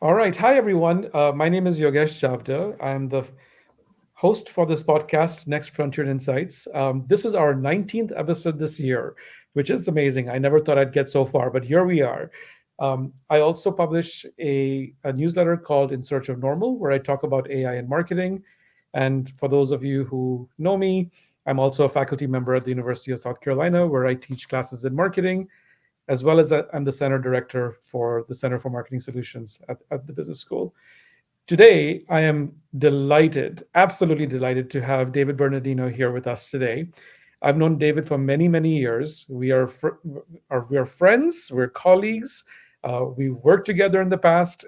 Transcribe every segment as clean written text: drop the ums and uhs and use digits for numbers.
All right. Hi, everyone. My name is Yogesh Chavda. I'm the host for this podcast, Next Frontier Insights. This is our 19th episode this year, which is amazing. I never thought I'd get so far, but here we are. I also publish a newsletter called In Search of Normal, where I talk about AI and marketing. And for those of you who know me, I'm also a faculty member at the University of South Carolina, where I teach classes in marketing, as well as I'm the center director for the Center for Marketing Solutions at the business school. Today, I am delighted, absolutely delighted to have David Bernardino here with us today. I've known David for many, many years. We are friends, we're colleagues. We worked together in the past,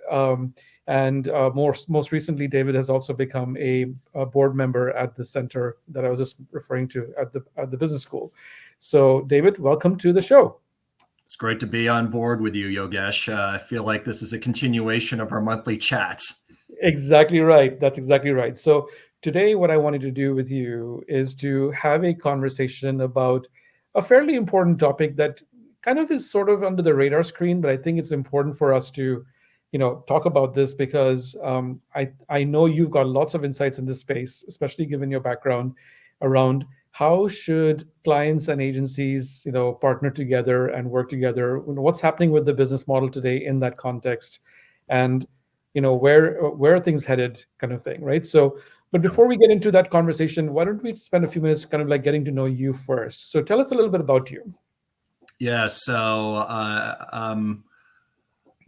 and most recently, David has also become a board member at the center that I was just referring to at the business school. So, David, welcome to the show. It's great to be on board with you, Yogesh. I feel like this is a continuation of our monthly chats. Exactly right. That's exactly right. So today, what I wanted to do with you is to have a conversation about a fairly important topic that kind of is sort of under the radar screen, but I think it's important for us to, talk about this because I know you've got lots of insights in this space, especially given your background around how should clients and agencies, partner together and work together. What's happening with the business model today in that context, and where are things headed, kind of thing, right? So but before we get into that conversation, why don't we spend a few minutes kind of like getting to know you first? So tell us a little bit about you. Yeah, so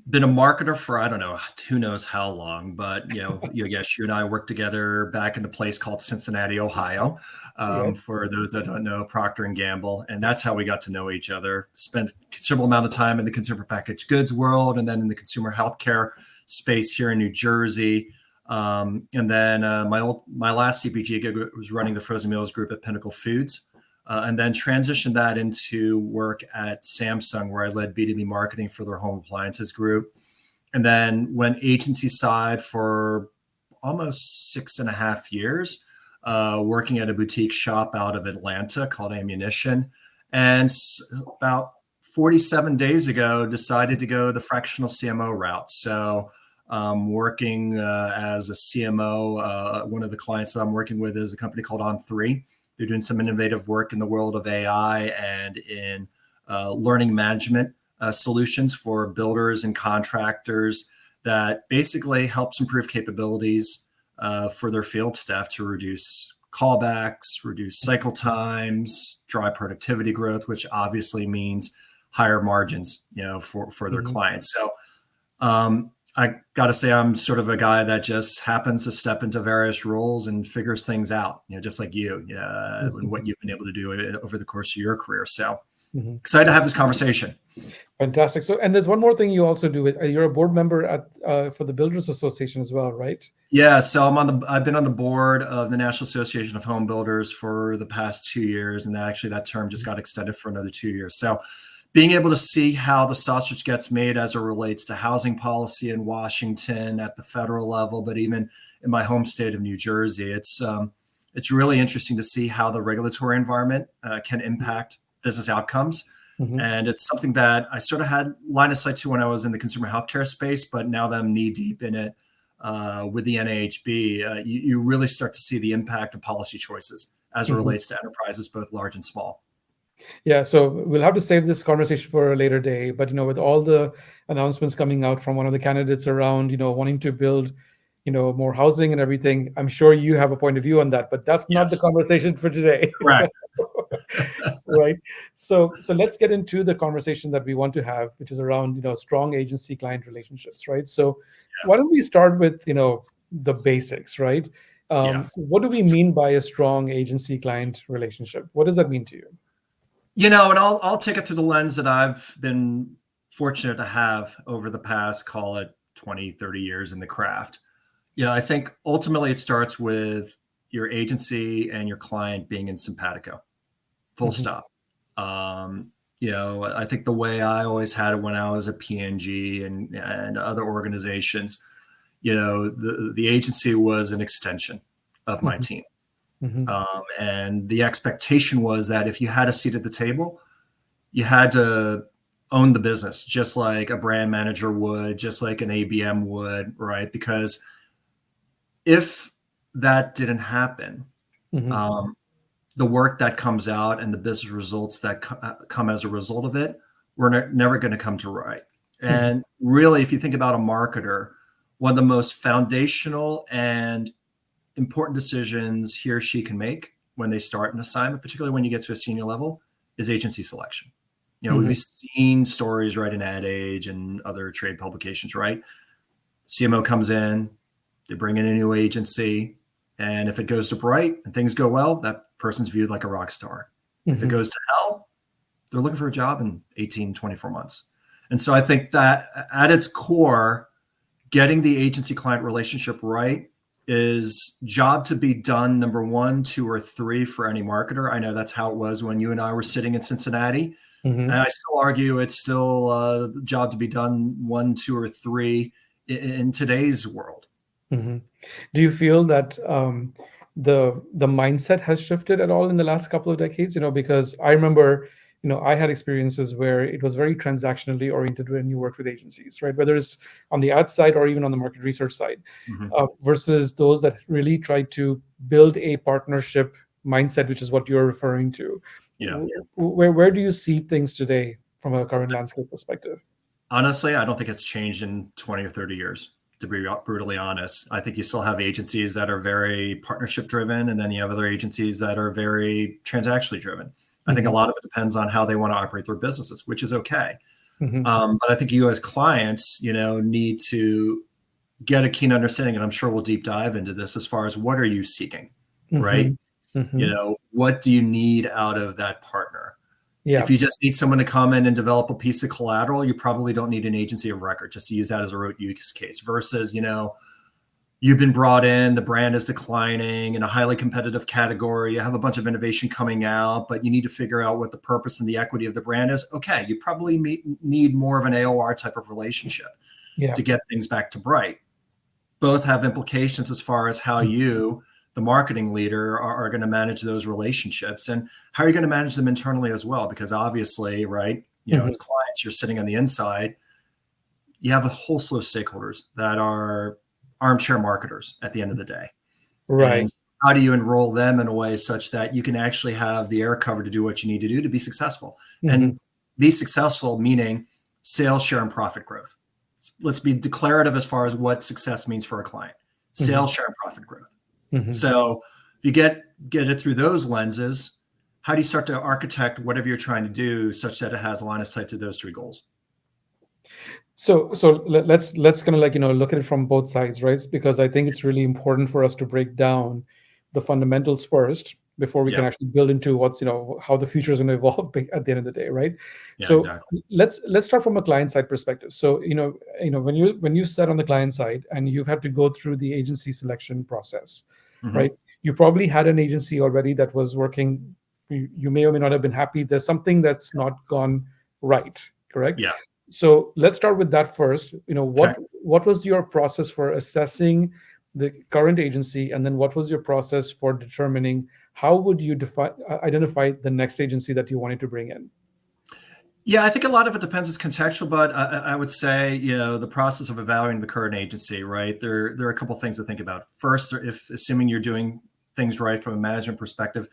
been a marketer for, I don't know, who knows how long, but Yogesh, you and I worked together back in a place called Cincinnati, Ohio. Yeah. For those that don't know, Procter and Gamble, and that's how we got to know each other. Spent a considerable amount of time in the consumer packaged goods world, and then in the consumer healthcare space here in New Jersey. And then my last CPG gig was running the frozen meals group at Pinnacle Foods, and then transitioned that into work at Samsung, where I led B2B marketing for their home appliances group. And then went agency side for almost 6.5 years, working at a boutique shop out of Atlanta called Ammunition. And about 47 days ago, decided to go the fractional CMO route. So working as a CMO, one of the clients that I'm working with is a company called On3. They're doing some innovative work in the world of AI and in learning management solutions for builders and contractors that basically helps improve capabilities for their field staff to reduce callbacks, reduce cycle times, drive productivity growth, which obviously means higher margins, for their clients. So I got to say, I'm sort of a guy that just happens to step into various roles and figures things out, just like you, and what you've been able to do over the course of your career. So excited to have this conversation. Fantastic. So, and there's one more thing you also do. You're a board member for the Builders Association as well, right? Yeah. So I've been on the board of the National Association of Home Builders for the past 2 years, and that term just got extended for another 2 years. So being able to see how the sausage gets made as it relates to housing policy in Washington at the federal level, but even in my home state of New Jersey, it's really interesting to see how the regulatory environment can impact business outcomes. And it's something that I sort of had line of sight to when I was in the consumer healthcare space, but now that I'm knee deep in it with the NAHB, you really start to see the impact of policy choices as it relates to enterprises, both large and small. Yeah, so we'll have to save this conversation for a later day. But with all the announcements coming out from one of the candidates around, wanting to build, more housing and everything, I'm sure you have a point of view on that. But that's not the Yes. conversation for today. Correct. Right. So let's get into the conversation that we want to have, which is around strong agency client relationships, right? So why don't we start with the basics, right? What do we mean by a strong agency client relationship? What does that mean to you? And I'll take it through the lens that I've been fortunate to have over the past, call it 20, 30 years in the craft. I think ultimately it starts with your agency and your client being in simpatico, full stop. I think the way I always had it when I was at P&G and other organizations, the agency was an extension of my team. And the expectation was that if you had a seat at the table, you had to own the business, just like a brand manager would, just like an ABM would, right? Because if that didn't happen, Mm-hmm. the work that comes out and the business results that come as a result of it, we're never going to come to right. Mm-hmm. And really, if you think about a marketer, one of the most foundational and important decisions he or she can make when they start an assignment, particularly when you get to a senior level, is agency selection. Mm-hmm. We've seen stories, right, in Ad Age and other trade publications, right? CMO comes in, they bring in a new agency, and if it goes to bright and things go well, that person's viewed like a rock star. If it Mm-hmm. goes to hell, they're looking for a job in 18, 24 months. And so I think that at its core, getting the agency client relationship right is job to be done number 1, 2, or 3 for any marketer. I know that's how it was when you and I were sitting in Cincinnati. Mm-hmm. And I still argue it's still a job to be done 1, 2, or 3 in today's world. Mm-hmm. Do you feel that the mindset has shifted at all in the last couple of decades? Because I remember, I had experiences where it was very transactionally oriented when you worked with agencies, right? Whether it's on the ad side or even on the market research side, Mm-hmm. versus those that really try to build a partnership mindset, which is what you're referring to. Yeah. Where do you see things today from a current landscape perspective? Honestly, I don't think it's changed in 20 or 30 years, to be brutally honest. I think you still have agencies that are very partnership driven, and then you have other agencies that are very transactionally driven. I think a Mm-hmm. lot of it depends on how they want to operate their businesses, which is okay. Mm-hmm. But I think you as clients, need to get a keen understanding, and I'm sure we'll deep dive into this as far as what are you seeking, right? Mm-hmm. Mm-hmm. What do you need out of that partner? Yeah. If you just need someone to come in and develop a piece of collateral, you probably don't need an agency of record, just to use that as a rote use case versus, you've been brought in, the brand is declining in a highly competitive category. You have a bunch of innovation coming out, but you need to figure out what the purpose and the equity of the brand is. Okay, you probably need more of an AOR type of relationship Yeah. to get things back to bright. Both have implications as far as how you, the marketing leader, are going to manage those relationships, and how are you going to manage them internally as well? Because obviously, right, Mm-hmm. as clients, you're sitting on the inside, you have a whole slew of stakeholders that are armchair marketers at the end of the day. Right. And how do you enroll them in a way such that you can actually have the air cover to do what you need to do to be successful? Mm-hmm. And be successful, meaning sales, share, and profit growth. Let's be declarative as far as what success means for a client. Sales, share, and profit growth. Mm-hmm. So if you get it through those lenses, how do you start to architect whatever you're trying to do such that it has a line of sight to those 3 goals? So let's kind of look at it from both sides, right? Because I think it's really important for us to break down the fundamentals first before we can Yeah. actually build into what's how the future is going to evolve at the end of the day, right? Yeah, So exactly. let's start from a client side perspective. So when you sat on the client side and you've had to go through the agency selection process, Mm-hmm. right? You probably had an agency already that was working. You may or may not have been happy. There's something that's not gone right, correct? Yeah. So let's start with that first. Okay. What was your process for assessing the current agency, and then what was your process for determining how would you identify the next agency that you wanted to bring in? Yeah, I think a lot of it depends. It's contextual, but I would say, the process of evaluating the current agency, right? There are a couple of things to think about. First, if assuming you're doing things right from a management perspective,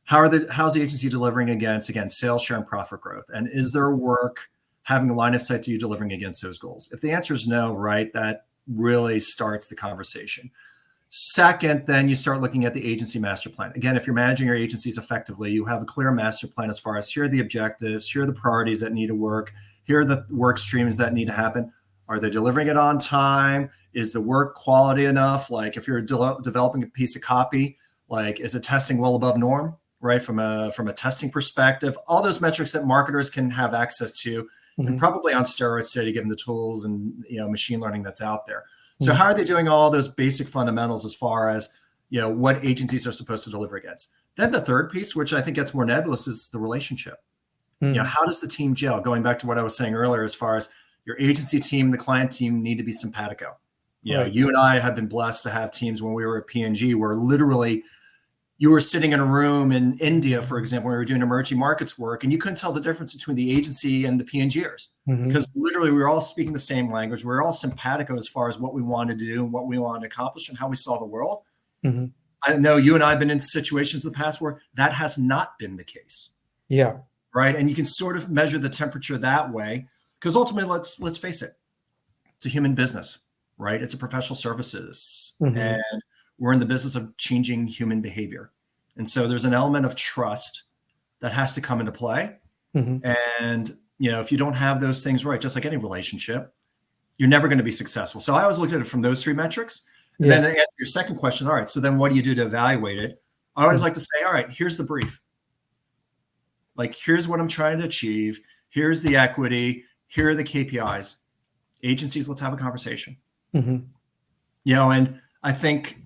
how's the agency delivering against, again, sales, share, and profit growth? And is there work having a line of sight to you delivering against those goals? If the answer is no, right, that really starts the conversation. Second, then you start looking at the agency master plan. Again, if you're managing your agencies effectively, you have a clear master plan as far as here are the objectives, here are the priorities that need to work, here are the work streams that need to happen. Are they delivering it on time? Is the work quality enough? Like if you're developing a piece of copy, like is it testing well above norm, right? From a testing perspective, all those metrics that marketers can have access to, and probably on steroids today, given the tools and machine learning that's out there. So how are they doing all those basic fundamentals as far as what agencies are supposed to deliver against? Then the third piece, which I think gets more nebulous, is the relationship. How does the team gel? Going back to what I was saying earlier, as far as your agency team, the client team need to be simpatico. Right. You and I have been blessed to have teams when we were at P&G where literally, you were sitting in a room in India, for example, where we were doing emerging markets work, and you couldn't tell the difference between the agency and the PNGers Mm-hmm. because literally we were all speaking the same language. We were all simpatico as far as what we wanted to do and what we wanted to accomplish and how we saw the world. Mm-hmm. I know you and I have been in situations in the past where that has not been the case. Yeah. Right. And you can sort of measure the temperature that way because ultimately, let's face it, it's a human business, right? It's a professional services. Mm-hmm. And we're in the business of changing human behavior. And so there's an element of trust that has to come into play. Mm-hmm. And, if you don't have those things right, just like any relationship, you're never going to be successful. So I always looked at it from those three metrics. And then to answer your second question, all right, so then what do you do to evaluate it? I always like to say, all right, here's the brief. Like, here's what I'm trying to achieve. Here's the equity. Here are the KPIs. Agencies, let's have a conversation. Mm-hmm. And I think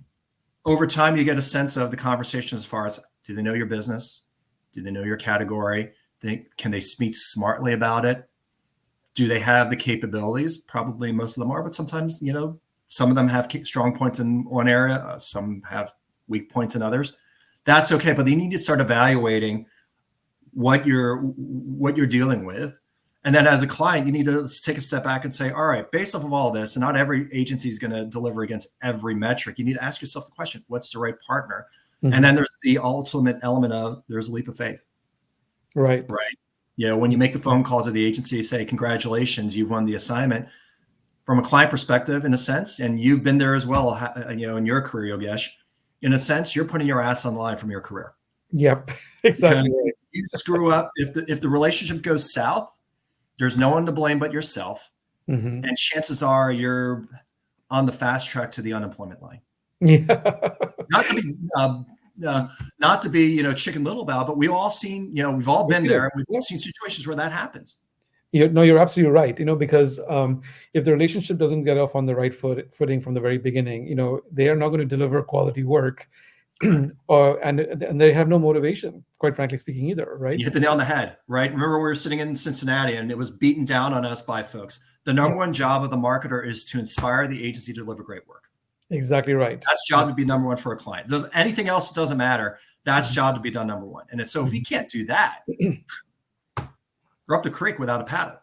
over time, you get a sense of the conversation as far as, do they know your business? Do they know your category? Can they speak smartly about it? Do they have the capabilities? Probably most of them are, but sometimes, some of them have strong points in one area. Some have weak points in others. That's okay. But you need to start evaluating what you're dealing with. And then as a client, you need to take a step back and say, all right, based off of all this, and not every agency is going to deliver against every metric. You need to ask yourself the question, what's the right partner? Mm-hmm. And then there's the ultimate element of there's a leap of faith. Right. When you make the phone call to the agency, say, congratulations, you've won the assignment. From a client perspective, in a sense, and you've been there as well, in your career, Yogesh, in a sense, you're putting your ass on the line from your career. Yep, exactly. Because you screw up, if the relationship goes south, there's no one to blame but yourself. Mm-hmm. And chances are you're on the fast track to the unemployment line. Yeah. Not to be, Chicken Little about, but we've all seen, we've all been there. And we've all seen situations where that happens. You're absolutely right. Because if the relationship doesn't get off on the right footing from the very beginning, they are not going to deliver quality work, and they have no motivation, quite frankly speaking, either. Right? You hit the nail on the head. Right? Remember, we were sitting in Cincinnati, and it was beaten down on us by folks. The number one job of the marketer is to inspire the agency to deliver great work. Exactly right. That's job to be number one for a client. Anything else doesn't matter. That's job to be done number one. And so if you can't do that, you're up the creek without a paddle.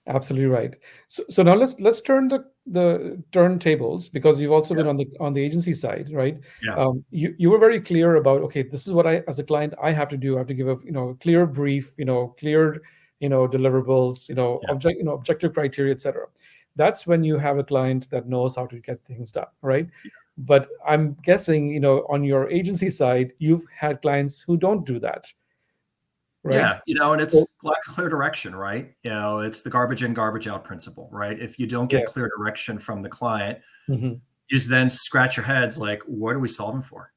Absolutely right. So now let's turn the turntables, because you've also been on the agency side, right? Yeah. You were very clear about, okay, this is what I, as a client, I have to do. I have to give a clear brief, clear deliverables, objective criteria, etc. That's when you have a client that knows how to get things done, right? Yeah. But I'm guessing, on your agency side, you've had clients who don't do that. Right? Yeah, and it's clear direction, right? It's the garbage in, garbage out principle, right? If you don't get clear direction from the client, you then scratch your heads like, what are we solving for?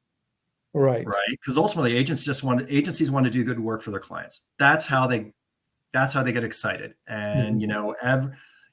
Right. Because ultimately, agencies want to do good work for their clients. That's how they get excited. And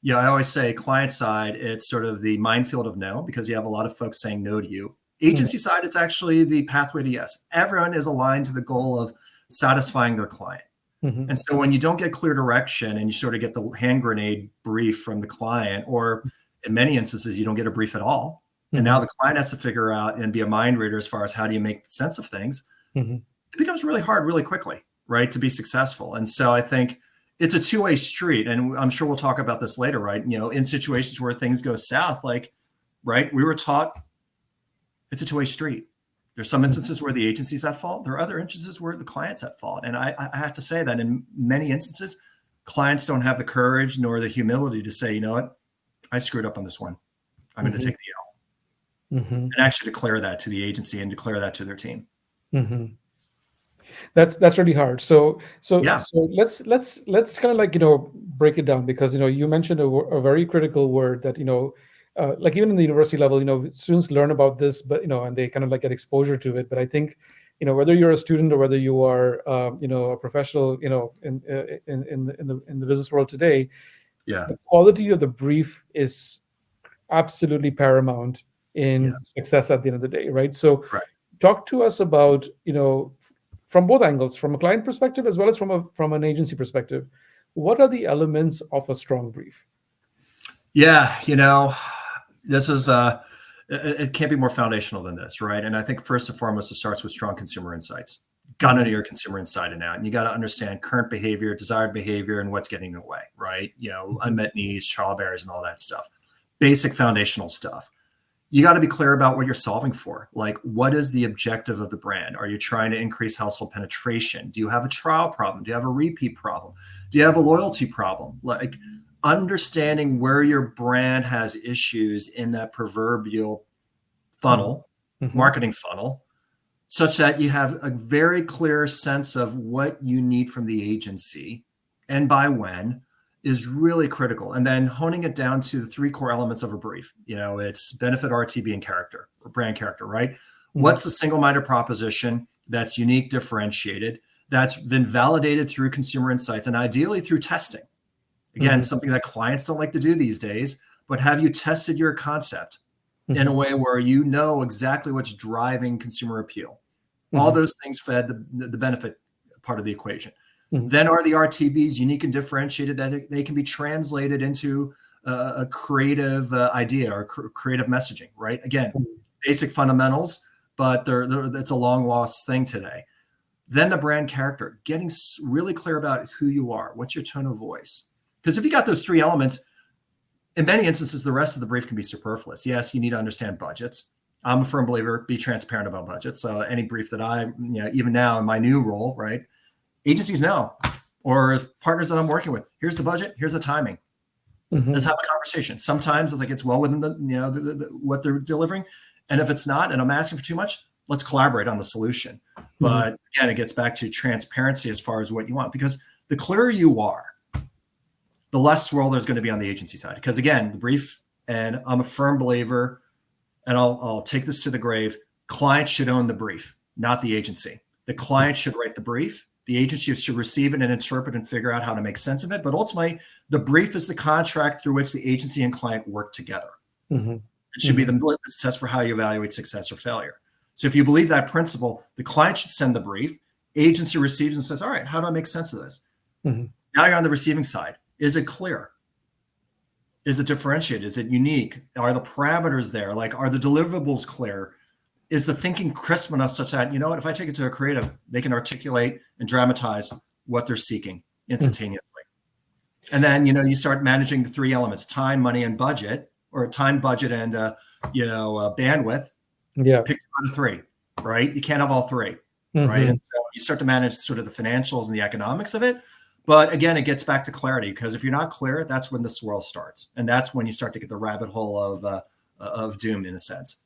I always say client side, it's sort of the minefield of no, because you have a lot of folks saying no to you. Agency side, it's actually the pathway to yes. Everyone is aligned to the goal of satisfying their client. And so when you don't get clear direction and you sort of get the hand grenade brief from the client, or in many instances, you don't get a brief at all. And now the client has to figure out and be a mind reader as far as how do you make sense of things. It becomes really hard really quickly, right, to be successful. And so I think it's a two-way street. And I'm sure we'll talk about this later, right? In situations where things go south, we were taught it's a two-way street. There's some instances where the agency's at fault. There are other instances where the client's at fault. And I have to say that in many instances, clients don't have the courage nor the humility to say, you know what, I screwed up on this one. I'm going to take the L. And actually declare that to the agency and declare that to their team. That's really hard. So let's kind of break it down, because you mentioned a very critical word that even in the university level, students learn about this, but and they kind of get exposure to it. But I think whether you're a student or whether you are a professional in the business world today, the quality of the brief is absolutely paramount in success at the end of the day, right? So talk to us about from both angles, from a client perspective as well as from an agency perspective, what are the elements of a strong brief? Yeah, this is it can't be more foundational than this, right? And I think first and foremost, it starts with strong consumer insights. Got to know your consumer inside and out, and you got to understand current behavior, desired behavior, and what's getting in the way, right? Unmet needs, trial barriers, and all that stuff. Basic foundational stuff. You got to be clear about what you're solving for. Like, what is the objective of the brand? Are you trying to increase household penetration? Do you have a trial problem? Do you have a repeat problem? Do you have a loyalty problem? Like, understanding where your brand has issues in that proverbial funnel, marketing funnel, such that you have a very clear sense of what you need from the agency and by when is really critical. And then honing it down to the three core elements of a brief. It's benefit, RTB, and character, or brand character, right? What's the single-minded proposition that's unique, differentiated, that's been validated through consumer insights and ideally through testing? Again, something that clients don't like to do these days, but have you tested your concept in a way where you know exactly what's driving consumer appeal? All those things fed the benefit part of the equation. Then are the RTBs unique and differentiated, that they can be translated into a creative idea or creative messaging, right? Again, basic fundamentals, but it's a long lost thing today. Then the brand character, getting really clear about who you are, what's your tone of voice. Because if you got those three elements, in many instances, the rest of the brief can be superfluous. Yes, you need to understand budgets. I'm a firm believer, be transparent about budgets. So any brief that even now in my new role, right? Agencies know, or partners that I'm working with, here's the budget, here's the timing. Let's have a conversation. Sometimes it's like it's well within the what they're delivering. And if it's not, and I'm asking for too much, let's collaborate on the solution. But again, it gets back to transparency as far as what you want, because the clearer you are, the less swirl there's going to be on the agency side. Because again, the brief, and I'm a firm believer, and I'll take this to the grave, clients should own the brief, not the agency. The client should write the brief. The agency should receive it and interpret and figure out how to make sense of it. But ultimately, the brief is the contract through which the agency and client work together. It should be the litmus test for how you evaluate success or failure. So if you believe that principle, the client should send the brief, agency receives and says, all right, how do I make sense of this? Now you're on the receiving side. Is it clear? Is it differentiated? Is it unique? Are the parameters there? Like, are the deliverables clear? Is the thinking crisp enough such that, if I take it to a creative, they can articulate and dramatize what they're seeking instantaneously. And then, you start managing the three elements: time, money, and budget, or time, budget, and, bandwidth. Yeah. Pick one of three, right? You can't have all three, right? And so you start to manage sort of the financials and the economics of it. But again, it gets back to clarity, because if you're not clear, that's when the swirl starts. And that's when you start to get the rabbit hole of doom, in a sense.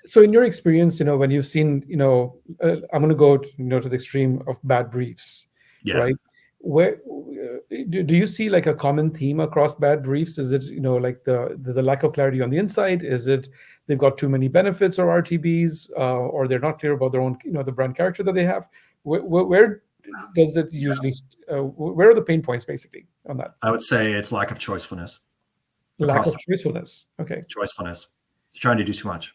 So in your experience, when you've seen, I'm going to go, to the extreme of bad briefs, right? Where do you see like a common theme across bad briefs? Is it, there's a lack of clarity on the inside? Is it they've got too many benefits or RTBs, or they're not clear about their own, the brand character that they have? Where does it usually, where are the pain points basically on that? I would say it's lack of choicefulness. Lack of choicefulness. Okay. Choicefulness. You're trying to do too much.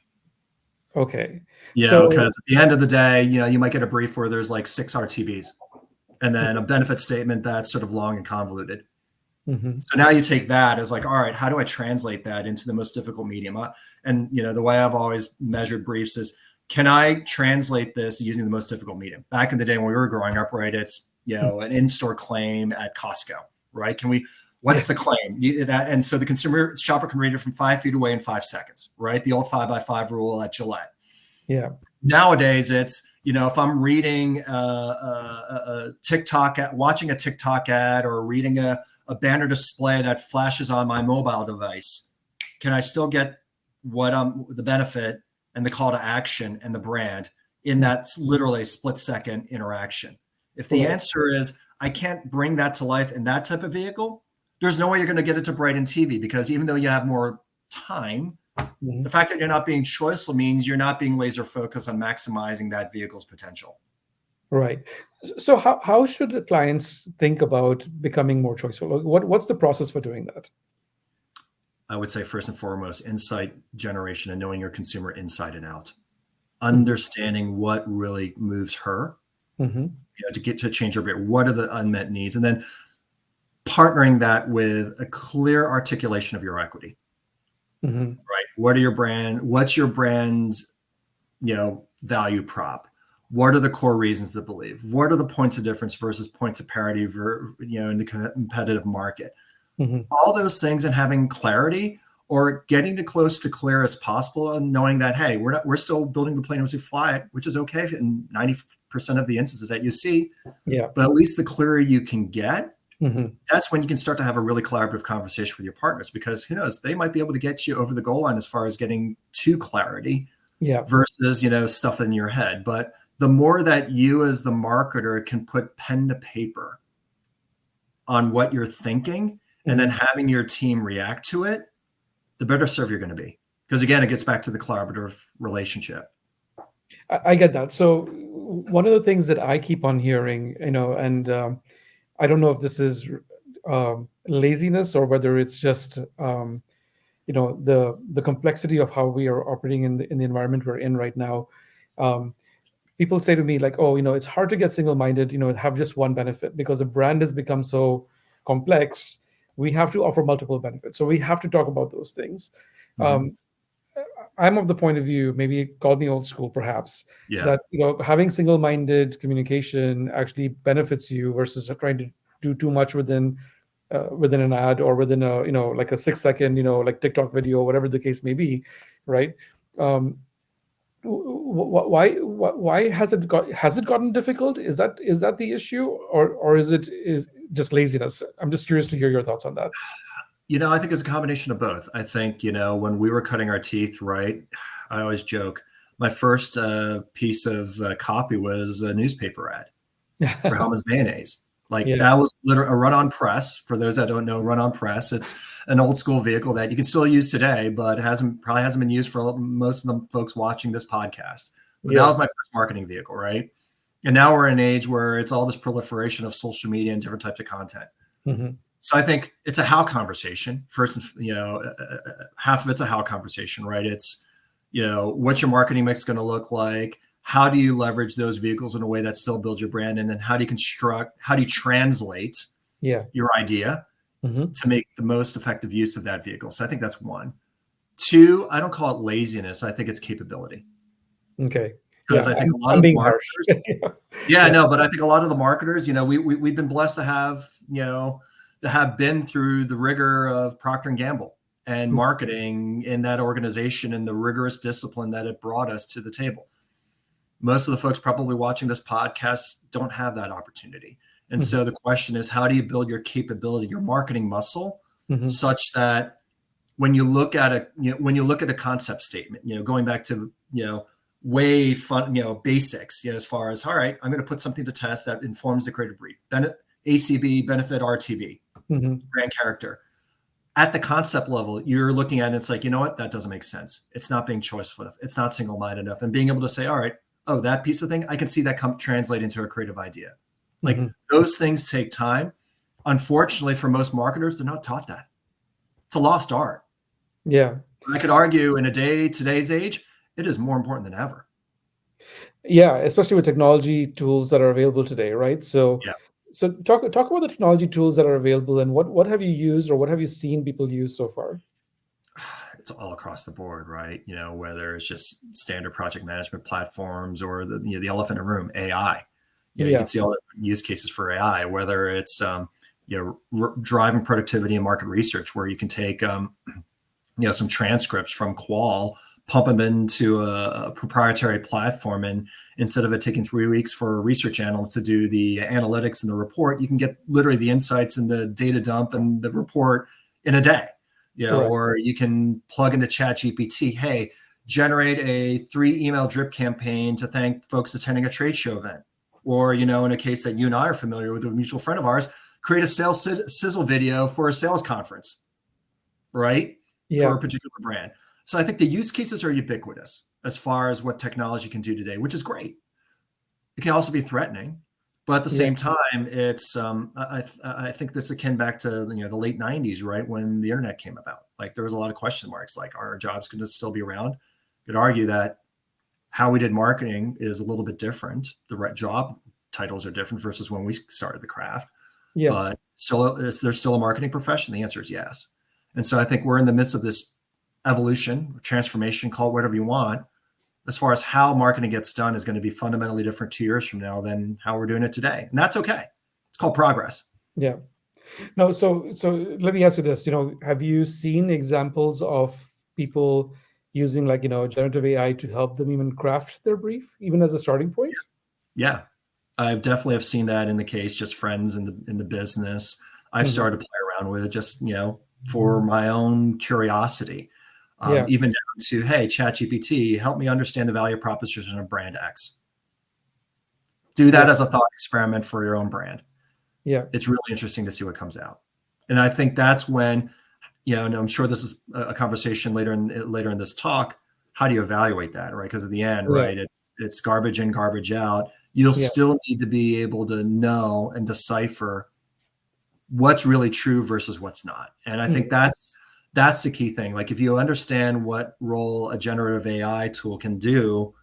Okay. Because at the end of the day, you might get a brief where there's like 6 RTBs and then a benefit statement that's sort of long and convoluted. So now you take that as like, all right, how do I translate that into the most difficult medium? And, the way I've always measured briefs is, can I translate this using the most difficult medium? Back in the day when we were growing up, right, it's, an in-store claim at Costco, right? What's the claim? And so the consumer shopper can read it from 5 feet away in 5 seconds, right? The old 5x5 rule at Gillette. Yeah. Nowadays, it's, if I'm reading a TikTok, watching a TikTok ad, or reading a banner display that flashes on my mobile device, can I still get the benefit and the call to action and the brand in that literally split-second interaction? If the answer is, I can't bring that to life in that type of vehicle, there's no way you're going to get it to Brighton TV, because even though you have more time, the fact that you're not being choiceful means you're not being laser focused on maximizing that vehicle's potential. Right. So how should the clients think about becoming more choiceful? What's the process for doing that? I would say first and foremost, insight generation and knowing your consumer inside and out, understanding what really moves her, to get to change her behavior. What are the unmet needs? And then partnering that with a clear articulation of your equity, right? What are your brand? What's your brand's, value prop? What are the core reasons to believe? What are the points of difference versus points of parity, in the competitive market? Mm-hmm. All those things, and having clarity or getting close to clear as possible, and knowing that, hey, we're still building the plane as we fly it, which is okay in 90% of the instances that you see. Yeah. But at least the clearer you can get, Mm-hmm. that's when you can start to have a really collaborative conversation with your partners, because who knows, they might be able to get you over the goal line as far as getting to clarity Yeah. versus, stuff in your head. But the more that you as the marketer can put pen to paper on what you're thinking and then having your team react to it, the better serve you're going to be. Because again, it gets back to the collaborative relationship. I get that. So one of the things that I keep on hearing, and I don't know if this is laziness or whether it's just the complexity of how we are operating in the environment we're in right now. People say to me like, oh, it's hard to get single-minded, have just one benefit because the brand has become so complex. We have to offer multiple benefits, so we have to talk about those things. Um, I'm of the point of view, maybe call me old school, perhaps, Yeah. that having single-minded communication actually benefits you versus trying to do too much within an ad or within a like a 6 second like TikTok video, whatever the case may be, right? Um, why has it gotten difficult? Is that the issue, or is just laziness? I'm just curious to hear your thoughts on that. I think it's a combination of both. I think, when we were cutting our teeth, right, I always joke, my first piece of copy was a newspaper ad for Hellman's Mayonnaise. Like Yeah. that was literally a run-on press. For those that don't know, run-on press, it's an old school vehicle that you can still use today, but probably hasn't been used for most of the folks watching this podcast. But that was my first marketing vehicle, right? And now we're in an age where it's all this proliferation of social media and different types of content. Mm-hmm. So I think it's a how conversation first. Half of it's a how conversation, right? It's, what's your marketing mix going to look like? How do you leverage those vehicles in a way that still builds your brand? And then how do you translate your idea to make the most effective use of that vehicle? So I think that's one. Two, I don't call it laziness. I think it's capability. Okay. Because I think a lot I'm of being marketers, harsh. no, but I think a lot of the marketers, we've been blessed to have been through the rigor of Procter and Gamble and marketing in that organization and the rigorous discipline that it brought us to the table. Most of the folks probably watching this podcast don't have that opportunity. And so the question is, how do you build your capability, your marketing muscle, such that when you look at a concept statement, going back to, way fun, basics, as far as, all right, I'm going to put something to test that informs the creative brief, ACB, benefit, RTB, brand character. At the concept level, you're looking at it, it's like, what? That doesn't make sense. It's not being choiceful enough. It's not single-minded enough. And being able to say, all right, oh, that piece of thing, I can see that translate into a creative idea. Like those things take time. Unfortunately, for most marketers, they're not taught that. It's a lost art. Yeah. I could argue in today's age, it is more important than ever. Yeah, especially with technology tools that are available today, right? So talk about the technology tools that are available, and what have you used or what have you seen people use so far? It's all across the board, right? Whether it's just standard project management platforms or the elephant in the room, AI. You can see all the use cases for AI, whether it's driving productivity and market research, where you can take some transcripts from Qual, pump them into a proprietary platform, and instead of it taking 3 weeks for research analysts to do the analytics and the report, you can get literally the insights and the data dump and the report in a day. Or you can plug into ChatGPT, hey, generate a 3 email drip campaign to thank folks attending a trade show event. Or, in a case that you and I are familiar with, a mutual friend of ours, create a sales sizzle video for a sales conference, right? For a particular brand. So I think the use cases are ubiquitous as far as what technology can do today, which is great. It can also be threatening, but at the same time, it's I think this akin back to the late 90s, right, when the internet came about. Like there was a lot of question marks, like, are our jobs going to still be around? You could argue that how we did marketing is a little bit different. The job titles are different versus when we started the craft. But still, is there still a marketing profession? The answer is yes. And so I think we're in the midst of this evolution, transformation, call it whatever you want, as far as how marketing gets done is going to be fundamentally different 2 years from now than how we're doing it today. And that's okay. It's called progress. Yeah. No, so let me ask you this. Have you seen examples of people using like, generative AI to help them even craft their brief, even as a starting point? Yeah. I've definitely have seen that in the case, just friends in the business. I've Hmm. started to play around with it just, for my own curiosity. Yeah. Even down to, hey, ChatGPT, help me understand the value proposition of brand X. Do that Yeah. as a thought experiment for your own brand. Yeah. It's really interesting to see what comes out. And I think that's when, and I'm sure this is a conversation later in this talk. How do you evaluate that, right? Because at the end, Yeah. right, it's garbage in, garbage out. You'll Yeah. still need to be able to know and decipher what's really true versus what's not. And I think Mhm. that's the key thing. Like if you understand what role a generative AI tool can do,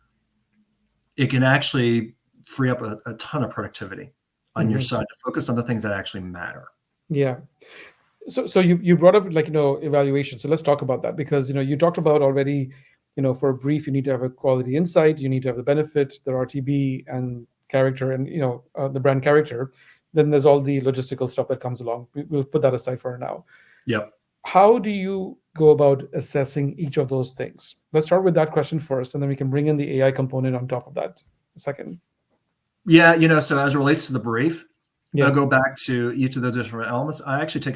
it can actually free up a ton of productivity on your Mhm. side to focus on the things that actually matter. Yeah. So you brought up like evaluation. So let's talk about that because you talked about already. For a brief, you need to have a quality insight. You need to have the benefit, the RTB, and character, and the brand character. Then there's all the logistical stuff that comes along. We'll put that aside for now. Yep. How do you go about assessing each of those things? Let's start with that question first, and then we can bring in the AI component on top of that. Second. Yeah. So as it relates to the brief, I'll Yeah. go back to each of those different elements. I actually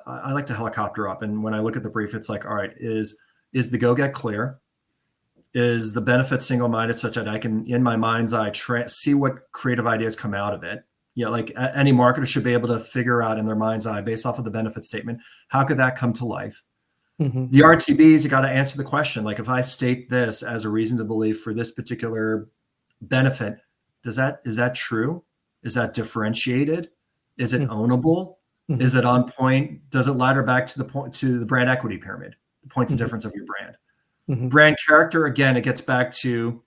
I like to helicopter up. And when I look at the brief, it's like, all right, is the go get clear? Is the benefit single-minded such that I can, in my mind's eye, see what creative ideas come out of it? Like any marketer should be able to figure out in their mind's eye, based off of the benefit statement, how could that come to life? Hmm. The RTBs, you got to answer the question. Like if I state this as a reason to believe for this particular benefit, is that true? Is that differentiated? Is it ownable? Hmm. Is it on point? Does it ladder back to the brand equity pyramid, the points of Hmm. difference of your brand? Hmm. Brand character, again, it gets back to,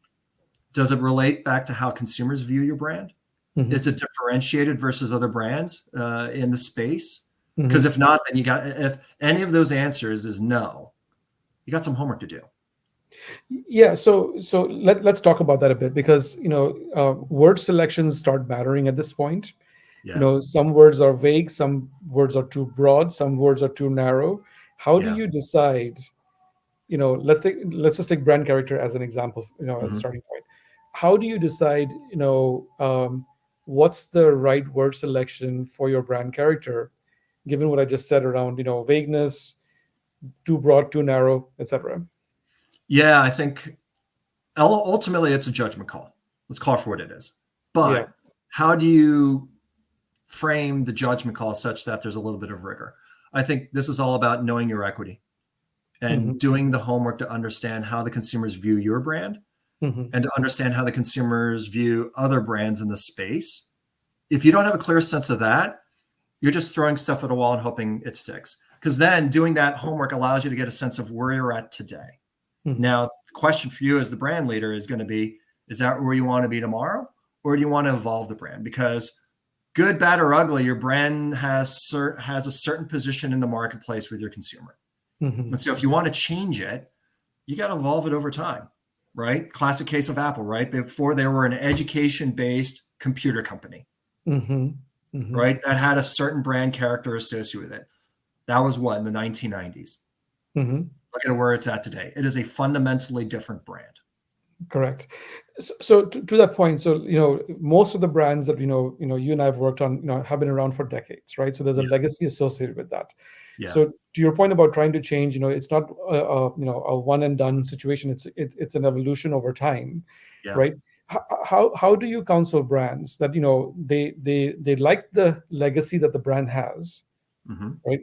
does it relate back to how consumers view your brand? Hmm. Is it differentiated versus other brands in the space? Because Hmm. if not, then if any of those answers is no, you got some homework to do. Yeah, so let's talk about that a bit because word selections start mattering at this point. Yeah. Some words are vague, some words are too broad, some words are too narrow. How do Yeah. you decide? Let's just take brand character as an example. As a Hmm. starting point. How do you decide? What's the right word selection for your brand character, given what I just said around vagueness, too broad, too narrow, etc. Yeah, I think ultimately it's a judgment call. Let's call it for what it is. Yeah. But how do you frame the judgment call such that there's a little bit of rigor? I think this is all about knowing your equity and Hmm. doing the homework to understand how the consumers view your brand Hmm. and to understand how the consumers view other brands in the space. If you don't have a clear sense of that, you're just throwing stuff at a wall and hoping it sticks. Because then doing that homework allows you to get a sense of where you're at today. Hmm. Now, the question for you as the brand leader is going to be, is that where you want to be tomorrow? Or do you want to evolve the brand? Because good, bad, or ugly, your brand has a certain position in the marketplace with your consumer. Hmm. And so if you want to change it, you got to evolve it over time, right? Classic case of Apple, right? Before they were an education-based computer company, Hmm. Hmm. right? That had a certain brand character associated with it. That was what, in the 1990s. Hmm. Look at where it's at today. It is a fundamentally different brand. Correct. So to that point, so most of the brands that you and I have worked on, have been around for decades, right? So there's a Yeah. legacy associated with that. Yeah. So to your point about trying to change, it's not a one and done situation. It's an evolution over time, Yeah. right? How do you counsel brands that they like the legacy that the brand has, Hmm. right?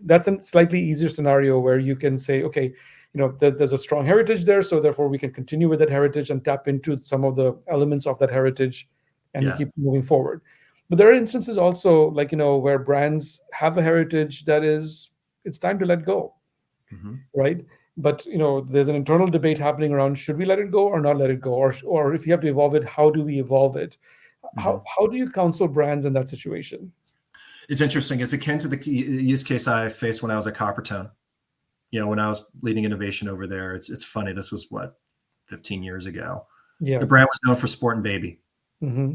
That's a slightly easier scenario where you can say, okay, there's a strong heritage there, so therefore we can continue with that heritage and tap into some of the elements of that heritage, and we Yeah. keep moving forward. But there are instances also, like where brands have a heritage that is, it's time to let go, Hmm. right? But there's an internal debate happening around, should we let it go or not let it go, or if you have to evolve it, how do we evolve it? Hmm. How do you counsel brands in that situation? It's interesting. It's akin to the use case I faced when I was at Coppertone. when I was leading innovation over there, it's funny. This was what, 15 years ago. Yeah. The brand was known for sport and baby. Mm-hmm.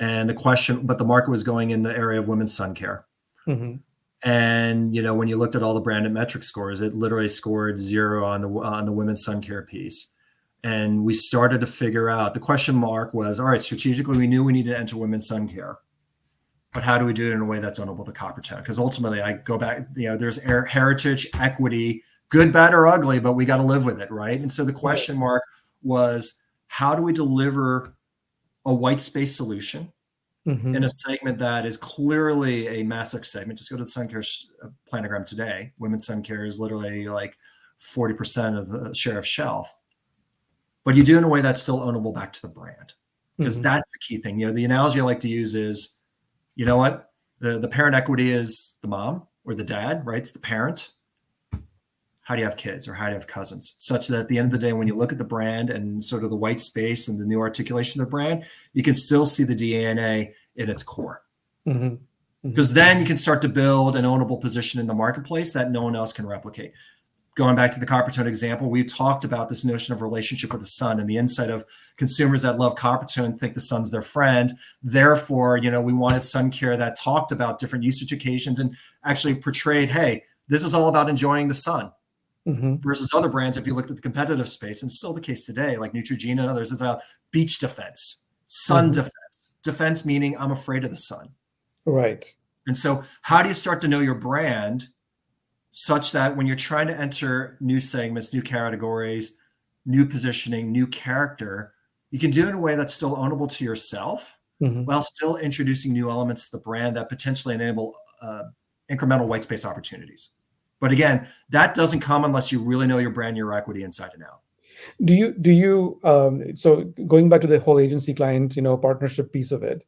And but the market was going in the area of women's sun care. Mm-hmm. And when you looked at all the branded metric scores, it literally scored 0 on the women's sun care piece. And we started to figure out, the question mark was, all right, strategically, we knew we needed to enter women's sun care, but how do we do it in a way that's ownable to Coppertone? Because ultimately, I go back, there's heritage, equity, good, bad, or ugly, but we got to live with it, right? And so the question mark was, how do we deliver a white space solution in a segment that is clearly a massive segment? Just go to the sun care planogram today. Women's sun care is literally like 40% of the share of shelf. But you do it in a way that's still ownable back to the brand, because that's the key thing. The analogy I like to use is, you know what? The parent equity is the mom or the dad, right? It's the parent. How do you have kids, or how do you have cousins? Such that at the end of the day, when you look at the brand and sort of the white space and the new articulation of the brand, you can still see the DNA in its core. Because then you can start to build an ownable position in the marketplace that no one else can replicate. Going back to the Coppertone example, we talked about this notion of relationship with the sun and the insight of consumers that love Coppertone think the sun's their friend. Therefore, we wanted sun care that talked about different usage occasions and actually portrayed, hey, this is all about enjoying the sun. Versus other brands, if you looked at the competitive space, and still the case today, like Neutrogena and others, it's about beach defense, sun defense meaning I'm afraid of the sun. Right. And so how do you start to know your brand such that when you're trying to enter new segments, new categories, new positioning, new character, you can do it in a way that's still ownable to yourself while still introducing new elements to the brand that potentially enable incremental white space opportunities. But again, that doesn't come unless you really know your brand, your equity inside and out. Do you so going back to the whole agency client, partnership piece of it,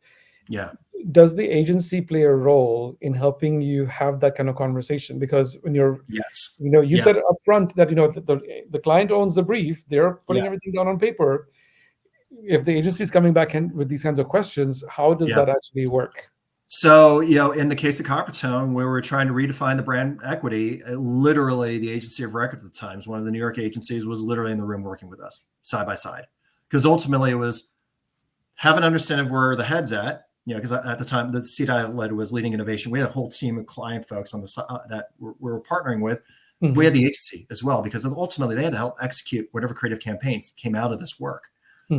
Yeah. does the agency play a role in helping you have that kind of conversation? Because when you're, Yes. you said up front that, the client owns the brief, they're putting everything down on paper. If the agency is coming back in with these kinds of questions, how does that actually work? So, in the case of Coppertone, where we're trying to redefine the brand equity, literally the agency of record at the times, one of the New York agencies, was literally in the room working with us side by side. Because ultimately it was have an understanding of where the head's at, because at the time the seat I led was leading innovation. We had a whole team of client folks on the side that we were partnering with. We had the agency as well, because ultimately they had to help execute whatever creative campaigns came out of this work.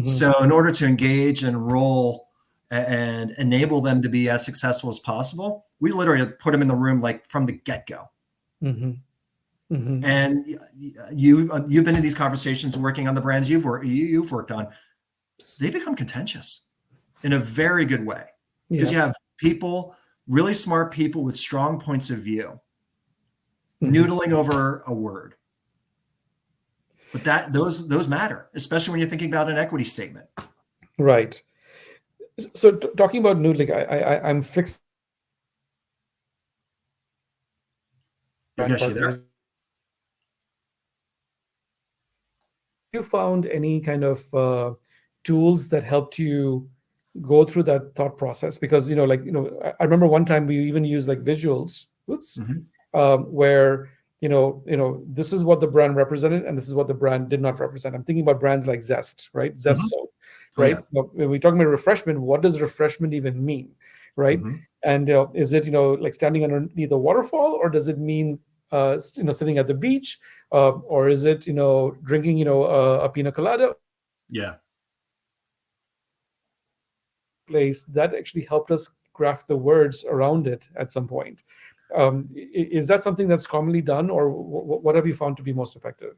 So in order to engage and roll and enable them to be as successful as possible, we literally put them in the room like from the get-go. And you've been in these conversations working on the brands you've worked on. They become contentious in a very good way, because you have people, really smart people with strong points of view, noodling over a word. But those matter, especially when you're thinking about an equity statement. Right. So talking about noodling, I'm fixed. Yogesh, you there? You found any kind of tools that helped you go through that thought process? Because I remember one time we even used like visuals, where this is what the brand represented and this is what the brand did not represent. I'm thinking about brands like Zest, right? Zest soap, right? When we talk about refreshment, what does refreshment even mean, right? And is it like standing underneath a waterfall, or does it mean sitting at the beach, or is it drinking a pina colada? Place that actually helped us craft the words around it at some point. Is that something that's commonly done, or what have you found to be most effective?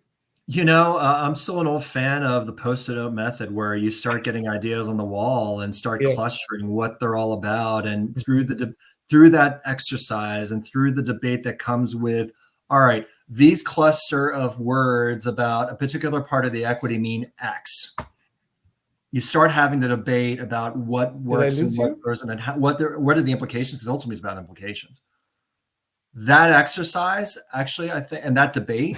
I'm still an old fan of the post-it note method, where you start getting ideas on the wall and start clustering what they're all about. And through that exercise and through the debate that comes with, all right, these cluster of words about a particular part of the equity mean X. You start having the debate about what works and what doesn't, and what are the implications, because ultimately it's about implications. That exercise, actually, I think, and that debate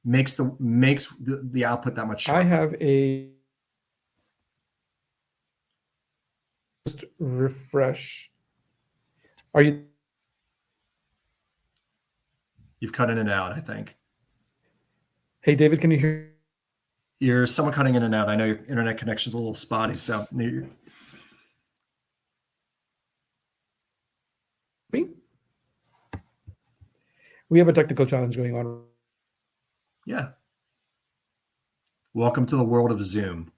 makes the output that much sharper. I have a just refresh. Are you? You've cut in and out, I think. Hey, David, can you hear You're somewhat cutting in and out. I know your internet connection's a little spotty, so me? We have a technical challenge going on. yeah. Welcome to the world of Zoom.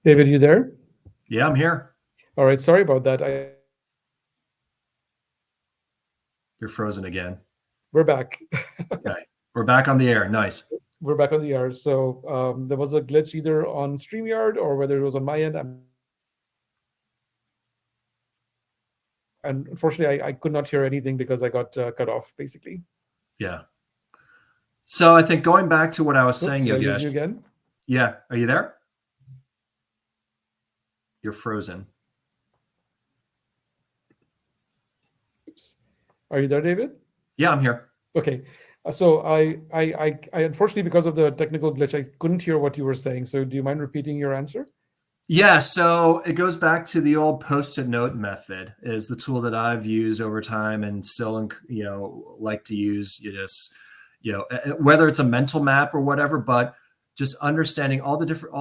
David, you there? Yeah, I'm here. All right, sorry about that. You're frozen again. We're back. Okay. We're back on the air. Nice. We're back on the air. So there was a glitch either on StreamYard or whether it was on my end. And unfortunately, I could not hear anything because I got cut off, basically. Yeah. So I think going back to what I was saying, Did I lose Yogesh. you again? Yeah. Are you there? You're frozen. Oops. Are you there, David? Yeah, I'm here. Okay. So I unfortunately, because of the technical glitch, I couldn't hear what you were saying. So do you mind repeating your answer? Yeah, so it goes back to the old post-it note method is the tool that I've used over time and still, like to use. Whether it's a mental map or whatever, but just understanding all the different,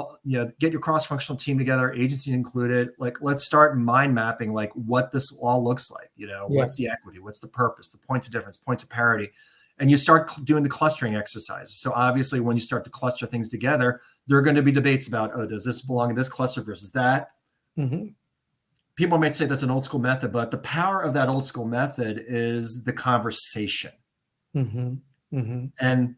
get your cross-functional team together, agency included. Like, let's start mind mapping, like what this all looks like. What's the equity, what's the purpose, the points of difference, points of parity, and you start doing the clustering exercises. So obviously, when you start to cluster things together, there are going to be debates about, does this belong in this cluster versus that? Mm-hmm. People might say that's an old school method, but the power of that old school method is the conversation. Mm-hmm. Mm-hmm. And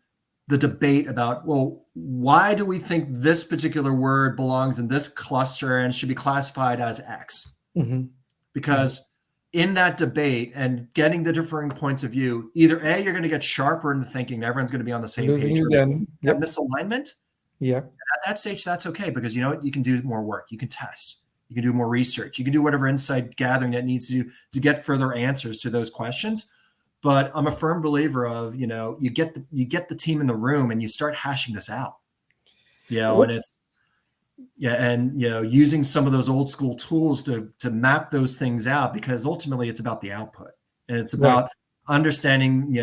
the debate about, well, why do we think this particular word belongs in this cluster and should be classified as X? Mm-hmm. Because in that debate and getting the differing points of view, either A, you're going to get sharper in the thinking, everyone's going to be on the same Losing page. you again. Yep. Misalignment. Yeah. At that stage, that's okay, because you know what? You can do more work. You can test. You can do more research. You can do whatever insight gathering that needs to get further answers to those questions. But I'm a firm believer of, you get the team in the room and you start hashing this out. And it's using some of those old school tools to map those things out, because ultimately it's about the output and it's about understanding,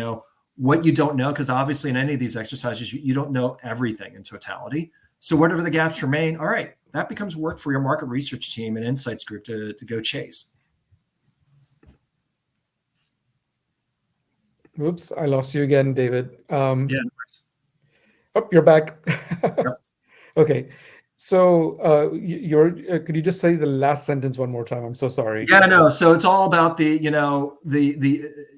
what you don't know, because obviously in any of these exercises, you don't know everything in totality. So whatever the gaps remain, all right, that becomes work for your market research team and insights group to go chase. Oops, I lost you again, David. Yeah. Oh, you're back. Yep. Okay. So could you just say the last sentence one more time? I'm so sorry. Yeah, no. So it's all about the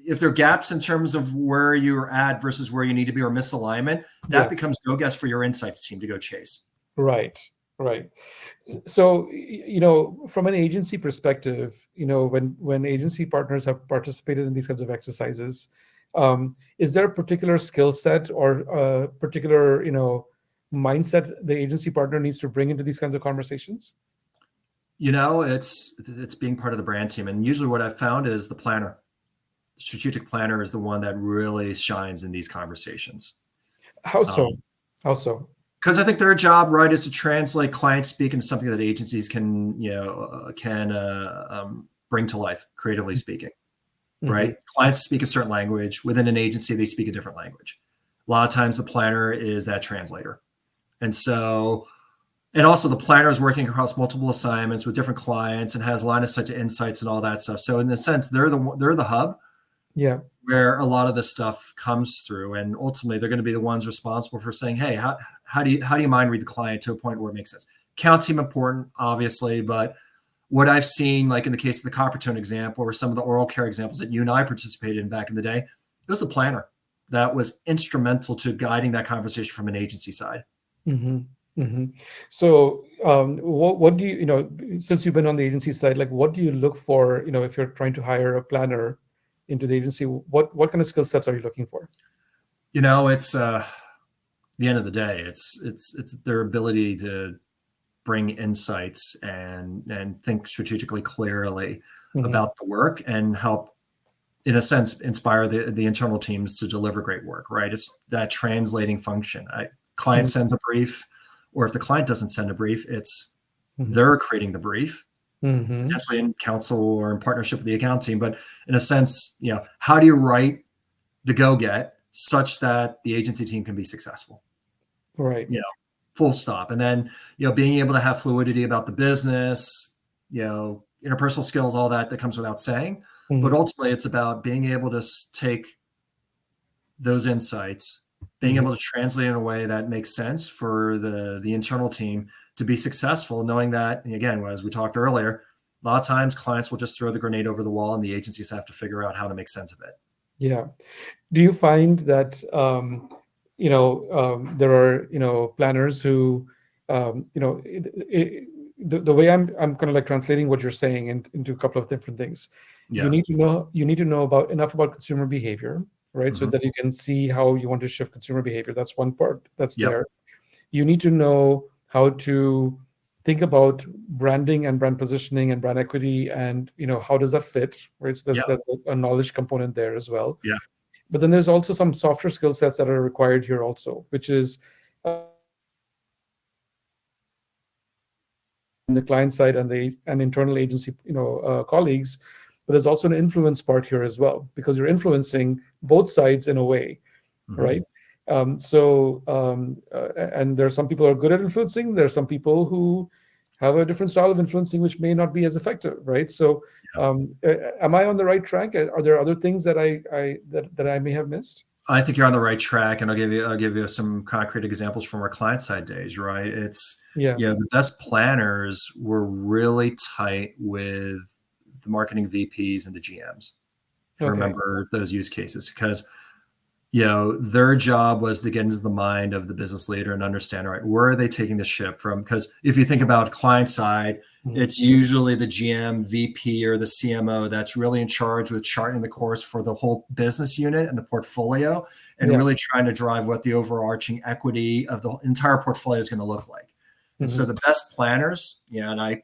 if there are gaps in terms of where you're at versus where you need to be, or misalignment, that becomes go guess for your insights team to go chase. Right. So, from an agency perspective, when agency partners have participated in these kinds of exercises, is there a particular skill set or a particular, mindset the agency partner needs to bring into these kinds of conversations? It's being part of the brand team. And usually what I've found is the planner. The strategic planner is the one that really shines in these conversations. How so? Because I think their job, right, is to translate client speak into something that agencies can bring to life, creatively speaking, right? Clients speak a certain language. Within an agency, they speak a different language. A lot of times the planner is that translator. And also the planner is working across multiple assignments with different clients and has line of sight to insights and all that stuff. So in a sense, they're the hub. Yeah. Where a lot of this stuff comes through, and ultimately they're going to be the ones responsible for saying, hey, how do you mind read the client to a point where it makes sense? Count team important, obviously, but what I've seen, like in the case of the Coppertone example or some of the oral care examples that you and I participated in back in the day, it was the planner that was instrumental to guiding that conversation from an agency side. Mm-hmm. Mm-hmm. So what do you, since you've been on the agency side, like what do you look for, if you're trying to hire a planner into the agency, what kind of skill sets are you looking for? It's the end of the day, it's their ability to bring insights and think strategically clearly Mm-hmm. about the work and help, in a sense, inspire the internal teams to deliver great work, right? It's that translating function. Client sends a brief, or if the client doesn't send a brief, it's Mm-hmm. they're creating the brief, Mm-hmm. potentially in counsel or in partnership with the account team. But in a sense, how do you write the go-get such that the agency team can be successful? Right. Full stop. And then, being able to have fluidity about the business, interpersonal skills, all that comes without saying. But Mm-hmm. ultimately, it's about being able to take those insights, being Mm-hmm. able to translate in a way that makes sense for the internal team to be successful, knowing that, and again, as we talked earlier, a lot of times clients will just throw the grenade over the wall and the agencies have to figure out how to make sense of it. Yeah. Do you find that there are planners who the way I'm kind of like translating what you're saying into a couple of different things. Yeah. You need to know about enough about consumer behavior, right? So Mm-hmm. that you can see how you want to shift consumer behavior. That's one part that's Yep. there. You need to know how to think about branding and brand positioning and brand equity, and how does that fit, right? So Yep. that's a knowledge component there as well. Yeah. But then there's also some softer skill sets that are required here also, which is the client side and the and internal agency colleagues. But there's also an influence part here as well, because you're influencing both sides in a way, Mm-hmm. right? And there are some people who are good at influencing. There are some people who have a different style of influencing, which may not be as effective, right? So, am I on the right track? Are there other things that I may have missed? I think you're on the right track, and I'll give you some concrete examples from our client side days. Right, it's Yeah. the best planners were really tight with the marketing VPs and the GMs. If you Okay. remember those use cases, because their job was to get into the mind of the business leader and understand, all right, where are they taking the ship from? Because if you think about client side, Mhm. it's usually the GM, VP, or the CMO that's really in charge with charting the course for the whole business unit and the portfolio, and Yeah. really trying to drive what the overarching equity of the entire portfolio is going to look like. And so Mhm. the best planners, and a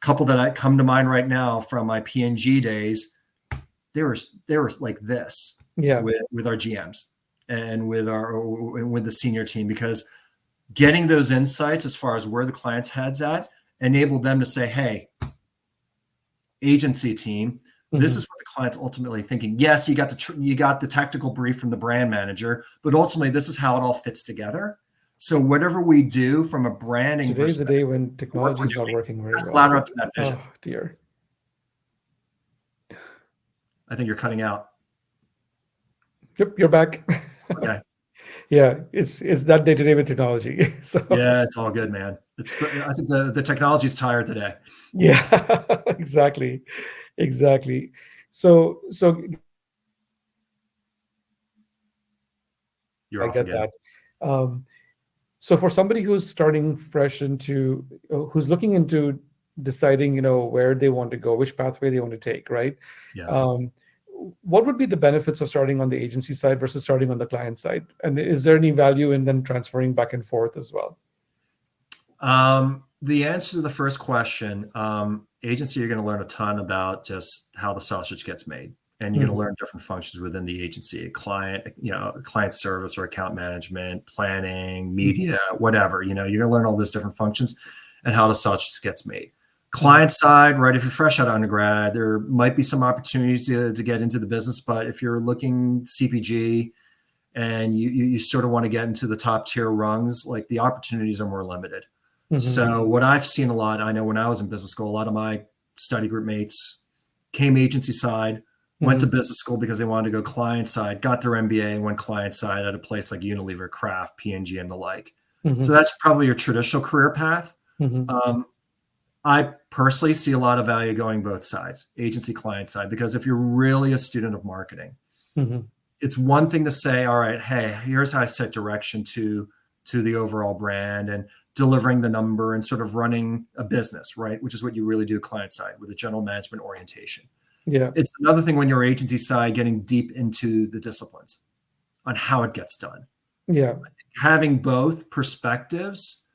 couple that I come to mind right now from my P&G days, they were like this Yeah. with our GMs and with the senior team, because getting those insights as far as where the client's head's at enabled them to say, hey, agency team, this Mhm. is what the client's ultimately thinking. Yes, you got the technical brief from the brand manager, but ultimately this is how it all fits together. So whatever we do from a branding Today's the perspective, day when the work technology we're is not doing working very has to well, is ladder it? up to that vision. Oh dear. I think you're cutting out. Yep, you're back. Okay. Yeah, it's that day today with technology. So Yeah, it's all good, man. I think the technology's tired today. yeah, exactly, exactly. So You're I off get again. that. Um, so for somebody who's starting fresh into, who's looking into deciding, where they want to go, which pathway they want to take, right? Yeah. Um, what would be the benefits of starting on the agency side versus starting on the client side? And is there any value in then transferring back and forth as well? The answer to the first question, agency, you're going to learn a ton about just how the sausage gets made, and you're going to Mhm. learn different functions within the agency: client service or account management, planning, Mhm. media, whatever. You're going to learn all those different functions and how the sausage gets made. Mhm. Client side, right? If you're fresh out of undergrad, there might be some opportunities to get into the business, but if you're looking CPG and you sort of want to get into the top tier rungs, like the opportunities are more limited. Mhm. So what I've seen a lot, I know when I was in business school, a lot of my study group mates came agency side, went to Mhm. business school because they wanted to go client side, got their MBA and went client side at a place like Unilever, Kraft, P&G, and the like. So Mhm. that's probably your traditional career path. Mhm. Um, I personally see a lot of value going both sides, agency, client side, because if you're really a student of marketing, Mhm. it's one thing to say, all right, hey, here's how I set direction to the overall brand and delivering the number and sort of running a business, right? Which is what you really do client side with a general management orientation. Yeah. It's another thing when you're agency side, getting deep into the disciplines on how it gets done. Yeah. Having both perspectives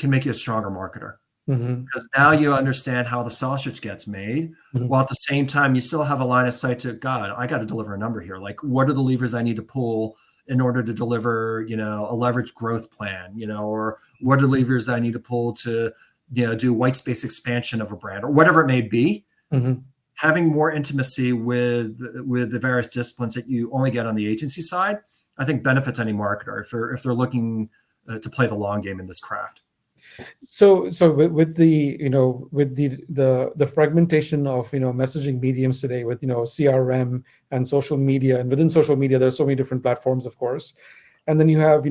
can make you a stronger marketer. Mm-hmm. Because now you understand how the sausage gets made, Mm-hmm. while at the same time you still have a line of sight to, God, I got to deliver a number here. Like, what are the levers I need to pull in order to deliver, a leveraged growth plan, or what are the levers I need to pull to, do white space expansion of a brand or whatever it may be. Mm-hmm. Having more intimacy with the various disciplines that you only get on the agency side, I think benefits any marketer if they're looking to play the long game in this craft. So with the with the fragmentation of messaging mediums today, with CRM and social media, and within social media there's so many different platforms, of course, and then you have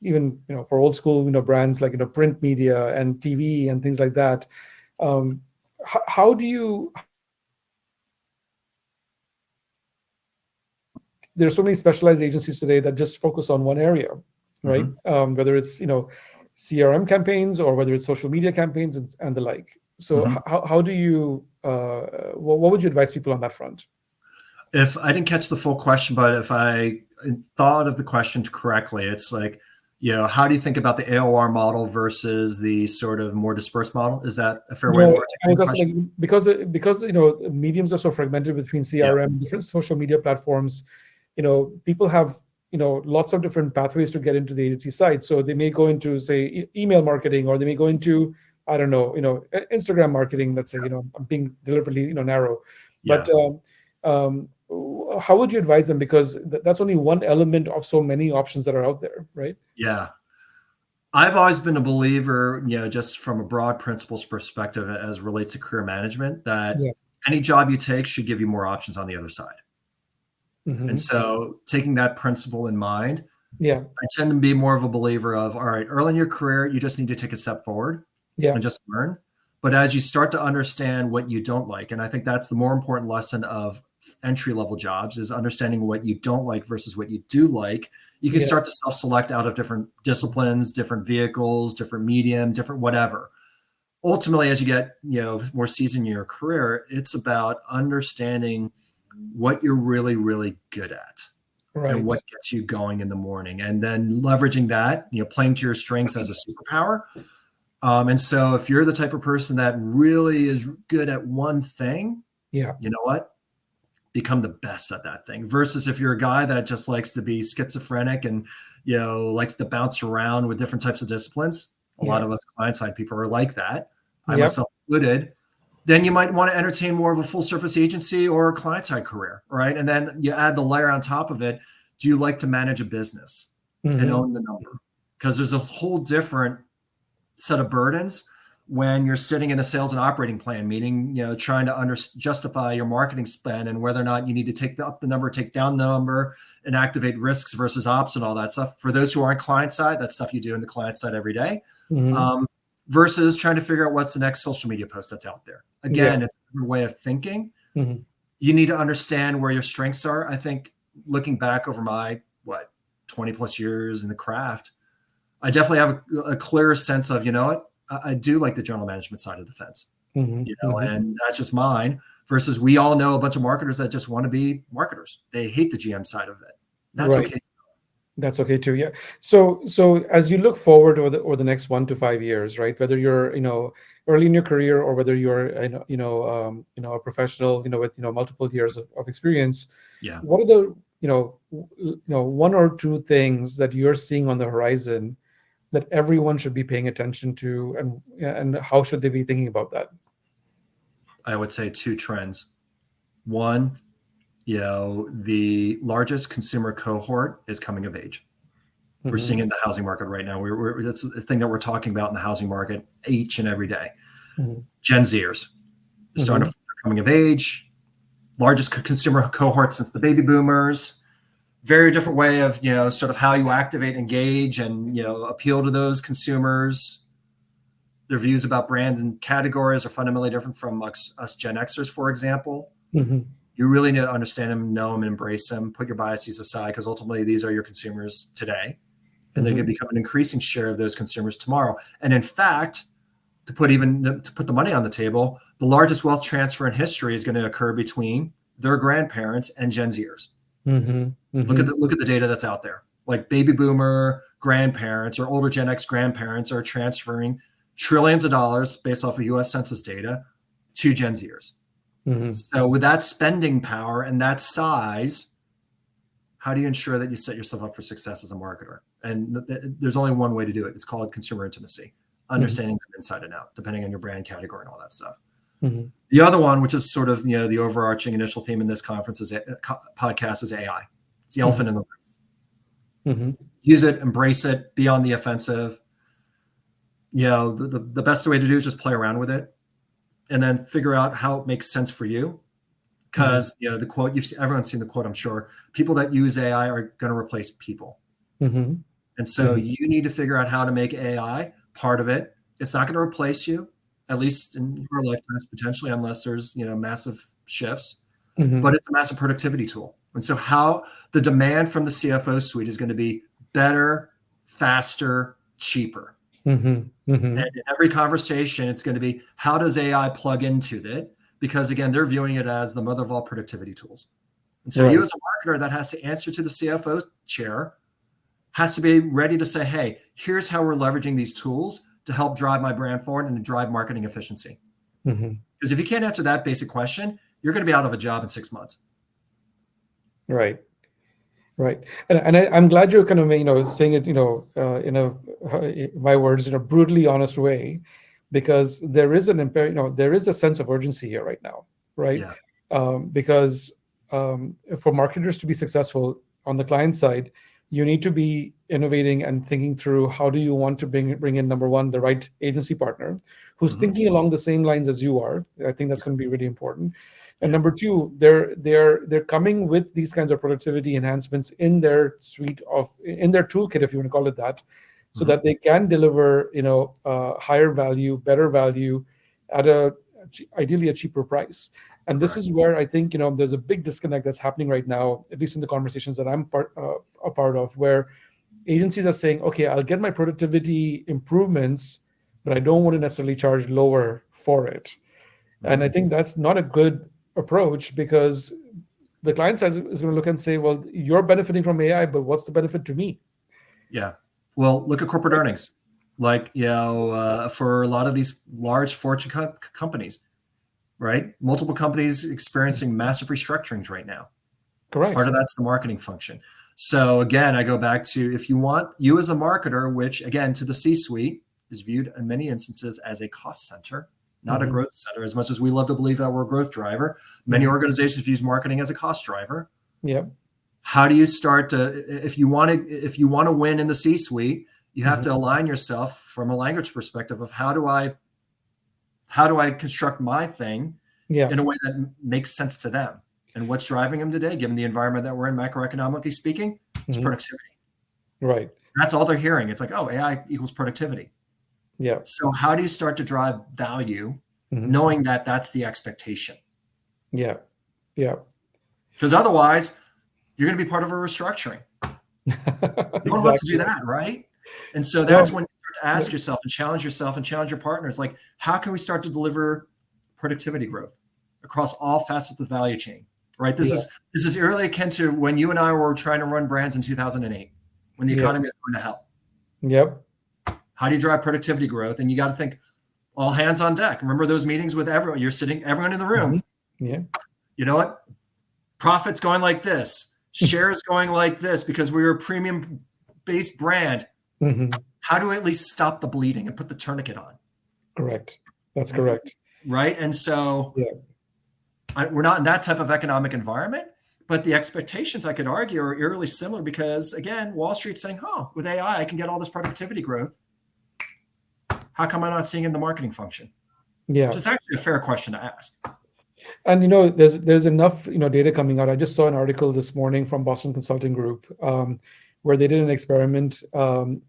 even for old school brands like print media and TV and things like that. Um, how do you There's so many specialized agencies today that just focus on one area, right? Mm-hmm. Whether it's CRM campaigns or whether it's social media campaigns and the like. So Mm-hmm. how do you what would you advise people on that front? If I didn't catch the full question, but if I thought of the question correctly, it's like, how do you think about the AOR model versus the sort of more dispersed model? Is that a fair way of No, I articulating was the just like, question? because mediums are so fragmented between Yeah, CRM, different social media platforms. People have lots of different pathways to get into the agency site. So they may go into, say, email marketing, or they may go into, I don't know, Instagram marketing. Let's say, I'm being deliberately narrow, but yeah, um, how would you advise them? Because that's only one element of so many options that are out there, right? yeah. I've always been a believer, just from a broad principles perspective as relates to career management, that Yeah. any job you take should give you more options on the other side. And Hmm. so taking that principle in mind, Yeah. I tend to be more of a believer of, all right, early in your career, you just need to take a step forward Yeah. and just learn. But as you start to understand what you don't like, and I think that's the more important lesson of entry level jobs, is understanding what you don't like versus what you do like. You can Yeah. start to self-select out of different disciplines, different vehicles, different medium, different whatever. Ultimately, as you get more seasoned in your career, it's about understanding what you're really, really good at and Right. what gets you going in the morning, and then leveraging that, playing to your strengths as a superpower. And so if you're the type of person that really is good at one thing, Yeah. you know what? Become the best at that thing. Versus if you're a guy that just likes to be schizophrenic and, likes to bounce around with different types of disciplines. A lot Yeah. of us client side people are like that. I Yep. myself included. Then you might want to entertain more of a full service agency or a client side career, right? And then you add the layer on top of it. Do you like to manage a business and Hmm. own the number? Because there's a whole different set of burdens when you're sitting in a sales and operating plan meeting, trying to justify your marketing spend and whether or not you need to take up the number, take down the number, and activate risks versus ops and all that stuff. For those who aren't client side, that's stuff you do in the client side every day. Hmm. Versus trying to figure out what's the next social media post that's out there. Yeah. Again, it's a different way of thinking. Hmm. You need to understand where your strengths are. I think looking back over my 20 plus years in the craft, I definitely have a clearer sense of, what, I do like the general management side of the fence, Hmm. Hmm. and that's just mine. Versus we all know a bunch of marketers that just want to be marketers. They hate the GM side of it. That's Right. okay. That's okay too. Yeah. So as you look forward over the next 1 to 5 years, right? Whether you're early in your career, or whether you're a professional with multiple years of experience, Yeah. what are the one or two things that you're seeing on the horizon that everyone should be paying attention to, and how should they be thinking about that? I would say two trends. One, the largest consumer cohort is coming of age. We're Hmm. seeing it in the housing market right now. That's the thing that we're talking about in the housing market each and every day. Hmm. Gen Zers, they're starting Hmm. to coming of age, largest consumer cohort since the baby boomers. Very different way of sort of how you activate, engage, and appeal to those consumers. Their views about brand and categories are fundamentally different from us Gen Xers, for example. Hmm. You really need to understand them, know them, and embrace them. Put your biases aside, because ultimately these are your consumers today, and they're going to Hmm. become an increasing share of those consumers tomorrow. And in fact, to put the money on the table, the largest wealth transfer in history is going to occur between their grandparents and Gen Zers. Hmm. Look Hmm. at the data that's out there. Like baby boomer grandparents or older Gen X grandparents are transferring trillions of dollars based off of US Census data to Gen Zers. Mm-hmm. So with that spending power and that size, how do you ensure that you set yourself up for success as a marketer? And there's only one way to do it. It's called consumer intimacy, understanding them inside and out, depending on your brand category and all that stuff. Mm-hmm. The other one, which is sort of the overarching initial theme in this conference podcast, is AI. It's the elephant in the room. Mm-hmm. Use it, embrace it, be on the offensive. The best way to do is just play around with it, and then figure out how it makes sense for you. Because the quote, everyone's seen the quote, I'm sure. People that use AI are going to replace people. Mm-hmm. And so you need to figure out how to make AI part of it. It's not going to replace you, at least in your lifetimes, potentially, unless there's massive shifts. Mm-hmm. But it's a massive productivity tool. And so how the demand from the CFO suite is going to be better, faster, cheaper. Mm-hmm. Mm-hmm. And in every conversation, it's going to be, how does AI plug into it? Because again, they're viewing it as the mother of all productivity tools. And so you as a marketer that has to answer to the CFO chair has to be ready to say, hey, here's how we're leveraging these tools to help drive my brand forward and to drive marketing efficiency. Mm-hmm. Because if you can't answer that basic question, you're going to be out of a job in 6 months. Right. And I'm glad you're kind of, saying it, in my words, brutally honest way, because there is there is a sense of urgency here right now, right? Yeah. Because for marketers to be successful on the client side, you need to be innovating and thinking through how do you want to bring in, number one, the right agency partner who's thinking along the same lines as you are. I think that's going to be really important. And number two, they're coming with these kinds of productivity enhancements in their in their toolkit, if you want to call it that, so that they can deliver, higher value, better value at ideally a cheaper price. And this is where I think, there's a big disconnect that's happening right now, at least in the conversations that I'm a part of, where agencies are saying, okay, I'll get my productivity improvements, but I don't want to necessarily charge lower for it. And I think that's not a good approach, because the client side is going to look and say, well, you're benefiting from AI, but what's the benefit to me? Yeah. Well, look at corporate earnings. Like, for a lot of these large Fortune companies, right? Multiple companies experiencing massive restructurings right now. Correct. Part of that's the marketing function. So again, I go back to, if you want, you as a marketer, which again, to the C-suite is viewed in many instances as a cost center, not a growth center. As much as we love to believe that we're a growth driver, many organizations use marketing as a cost driver. Yeah. How do you start to, if you want to win in the C-suite, you have to align yourself from a language perspective of how do I construct my thing in a way that makes sense to them, and what's driving them today, given the environment that we're in, macroeconomically speaking, it's productivity. Right. That's all they're hearing. It's like, oh, AI equals productivity. Yeah. So how do you start to drive value, knowing that that's the expectation? Yeah. Yeah. Because otherwise, you're going to be part of a restructuring. No one wants to do that, right? And so that's when you start to ask yourself and challenge your partners, like, how can we start to deliver productivity growth across all facets of the value chain, right? This is eerily akin to when you and I were trying to run brands in 2008, when the economy was going to hell. Yep. How do you drive productivity growth? And you got to think all hands on deck. Remember those meetings with everyone? You're sitting, everyone in the room. Yeah. You know what? Profits going like this, shares going like this, because we're a premium based brand. How do we at least stop the bleeding and put the tourniquet on? Correct. That's correct. Right. And so we're not in that type of economic environment, but the expectations, I could argue, are eerily similar, because again, Wall Street's saying, with AI, I can get all this productivity growth. How come I'm not seeing it in the marketing function? Yeah. So it's actually a fair question to ask. And there's enough data coming out. I just saw an article this morning from Boston Consulting Group, where they did an experiment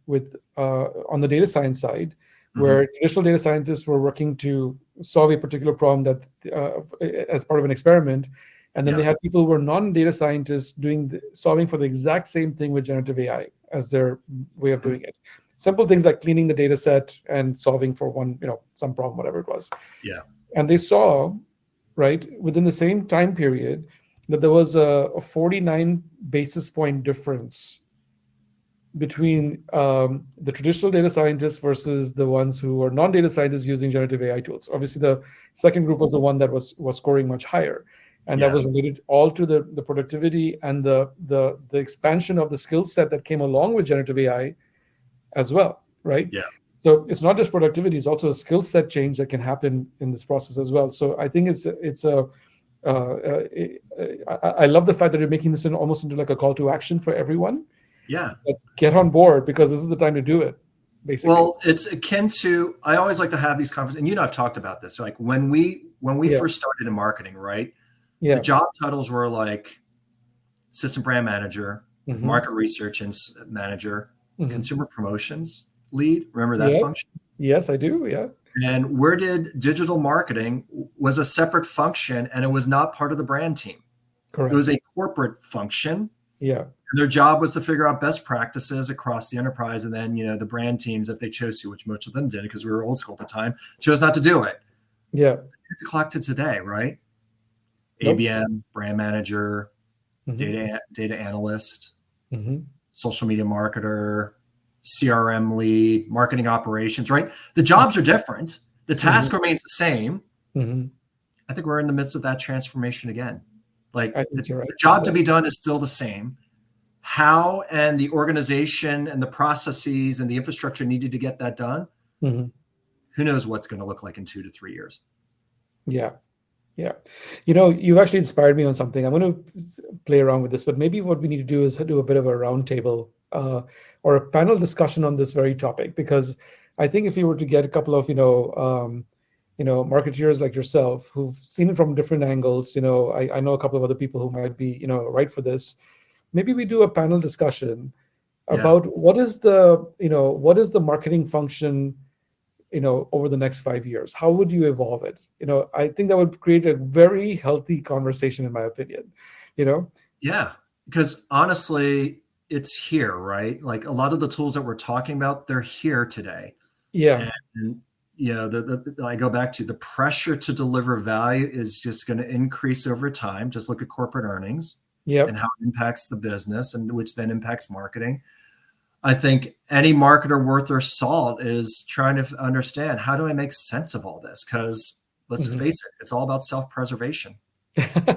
with on the data science side, where traditional data scientists were working to solve a particular problem that as part of an experiment, and then they had people who were non-data scientists solving for the exact same thing with generative AI as their way of doing it. Simple things like cleaning the data set and solving for some problem, whatever it was. Yeah. And they saw, right, within the same time period, that there was a 49 basis point difference between the traditional data scientists versus the ones who are non-data scientists using generative AI tools. Obviously, the second group was the one that was scoring much higher, and that Yeah. was related all to the productivity and the expansion of the skill set that came along with generative AI as well, right? Yeah. So it's not just productivity; it's also a skill set change that can happen in this process as well. So I think it's a I love the fact that you're making this almost into like a call to action for everyone. Yeah. But get on board because this is the time to do it, basically. Well, it's akin to, I always like to have these conversations, and I've talked about this. So like when we Yeah, first started in marketing, right? The yeah, job titles were like assistant brand manager, hmm market research and manager, hmm consumer promotions lead. Remember that yeah, function? yes, I do. Yeah, And where did digital marketing was a separate function, and it was not part of the brand team. It was correct. a corporate function. Yeah, And their job was to figure out best practices across the enterprise. And then, the brand teams, if they chose to, which most of them did because we were old school at the time, chose not to do it. yeah, It's a clock to today, right? nope. ABM, brand manager, hmm data analyst, hmm social media marketer, CRM lead, marketing operations, right? The jobs are different. The hmm task remains the same. hmm I think we're in the midst of that transformation again. Like I the, think you're right. the job to Yeah. be done is still the same. How and the organization and the processes and the infrastructure needed to get that done, hmm who knows what's going to look like in 2 to 3 years. Yeah. Yeah. You've actually inspired me on something. I'm going to play around with this, but maybe what we need to do is do a bit of a roundtable or a panel discussion on this very topic, because I think if you were to get a couple of, marketeers like yourself who've seen it from different angles, I know a couple of other people who might be, right for this. Maybe we do a panel discussion Yeah. about what is the marketing function over the next 5 years. How would you evolve it? I think that would create a very healthy conversation, in my opinion. you know Yeah. Because honestly, it's here, right? Like a lot of the tools that we're talking about, they're here today. yeah. And I go back to the pressure to deliver value is just going to increase over time. Just look at corporate earnings and Yep. how it impacts the business, and which then impacts marketing. I think any marketer worth their salt is trying to understand, how do I make sense of all this? Because let's Mhm. face it, it's all about self-preservation.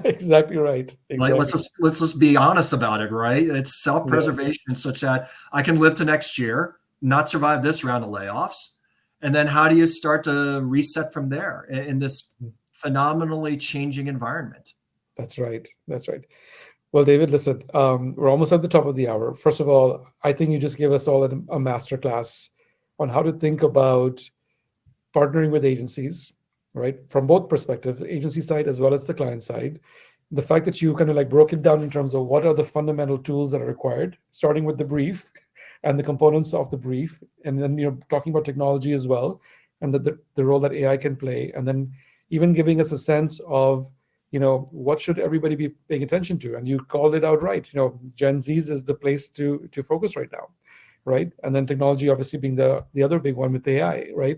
Exactly right. Like let's Exactly. just be honest about it, right? It's Yeah. self-preservation such that I can live to next year, not survive this round of layoffs. And then how do you start to reset from there in this phenomenally changing environment? That's right. That's right. Well, David, listen, we're almost at the top of the hour. First of all, I think you just gave us all a master class on how to think about partnering with agencies, right? From both perspectives, the agency side as well as the client side. The fact that you kind of like broke it down in terms of what are the fundamental tools that are required, starting with the brief and the components of the brief, and then talking about technology as well, and the role that AI can play, and then even giving us a sense of what should everybody be paying attention to. And you called it out right. Gen Z's is the place to focus right now, right? And then technology obviously being the other big one with AI, right?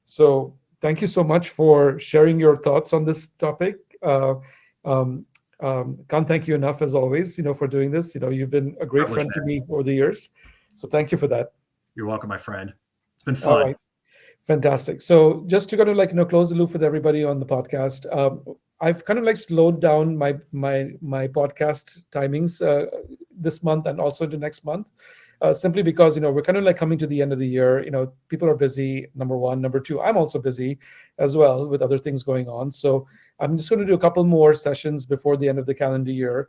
So thank you so much for sharing your thoughts on this topic. Um, can't thank you enough, as always, for doing this. You've been a great Privilege, friend to man. me over the years. So thank you for that. You're welcome, my friend. It's been All fun. right. Fantastic. So just to kind of like close the loop with everybody on the podcast, I've kind of like slowed down my podcast timings this month and also into next month, simply because we're kind of like coming to the end of the year. People are busy. Number one, number two, I'm also busy as well with other things going on. So I'm just going to do a couple more sessions before the end of the calendar year.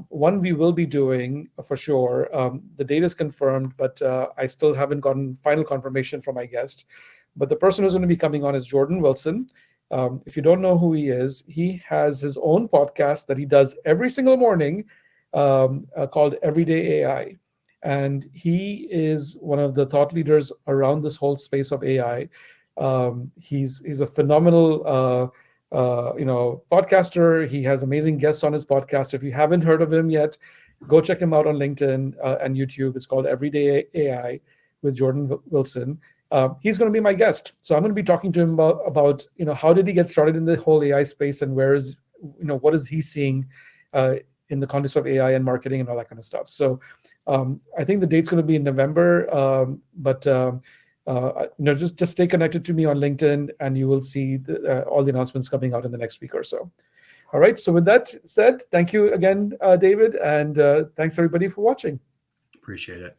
One we will be doing for sure. The date is confirmed, but I still haven't gotten final confirmation from my guest. But the person who's going to be coming on is Jordan Wilson. If you don't know who he is, he has his own podcast that he does every single morning, called Everyday AI. And he is one of the thought leaders around this whole space of AI. He's a phenomenal podcaster. He has amazing guests on his podcast. If you haven't heard of him yet, go check him out on LinkedIn and YouTube. It's called Everyday AI with Jordan Wilson. He's going to be my guest. So I'm going to be talking to him about how did he get started in the whole AI space, and where is what is he seeing in the context of AI and marketing and all that kind of stuff. So I think the date's going to be in November, but just stay connected to me on LinkedIn, and you will see all the announcements coming out in the next week or so. All right. So with that said, thank you again, David, and thanks everybody for watching. Appreciate it.